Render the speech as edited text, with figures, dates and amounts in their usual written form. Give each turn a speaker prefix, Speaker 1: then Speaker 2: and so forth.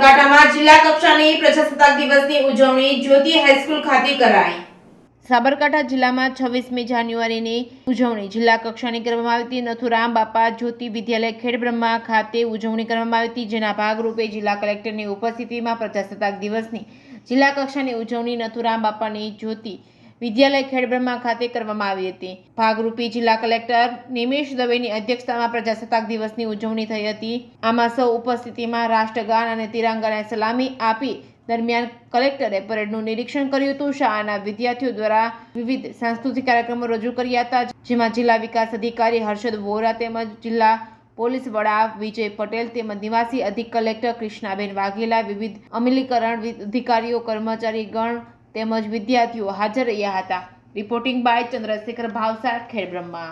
Speaker 1: સાબરકાંઠામાં જિલ્લા કક્ષાની પ્રજાસત્તાક દિવસની ઉજવણી જ્યોતિ હાઈસ્કૂલ ખાતે કરાઈ। સાબરકાંઠા જિલ્લામાં 26મી જાન્યુઆરીની ઉજવણી જિલ્લા કક્ષાની કરવામાં આવી હતી। નથુરામ બાપા જ્યોતિ વિદ્યાલય ખેડબ્રહ્મા ખાતે ઉજવણી કરવામાં આવી હતી, જેના ભાગરૂપે જિલ્લા કલેક્ટરની ઉપસ્થિતિમાં પ્રજાસત્તાક દિવસની જિલ્લા કક્ષાની ઉજવણી નથુરામ બાપાની જ્યોતિ વિદ્યાલય ખેડબ્રહ્મા ખાતે કરવામાં આવી હતી। ભાગરૂપે જિલ્લા કલેક્ટર નિમેશ દવેની અધ્યક્ષતામાં પ્રજાસત્તાક દિવસની ઉજવણી થઈ હતી। આમાં સૌ ઉપસ્થિતિમાં રાષ્ટ્રગાન અને તિરંગાને સલામી આપી દરમિયાન કલેક્ટરે પરેડનું નિરીક્ષણ કર્યું હતું। શાળાના વિદ્યાર્થીઓ દ્વારા વિવિધ સાંસ્કૃતિક કાર્યક્રમો રજૂ કર્યા હતા, જેમાં જિલ્લા વિકાસ અધિકારી હર્ષદ વોરા તેમજ જિલ્લા પોલીસ વડા વિજય પટેલ તેમજ નિવાસી અધિક કલેક્ટર કૃષ્ણાબેન વાઘેલા, વિવિધ અમલીકરણ અધિકારીઓ, કર્મચારીગણ તેમજ વિદ્યાર્થીઓ હાજર રહ્યા હતા। Reporting by Chandrashekhar Bhavsar, Khedbrahma.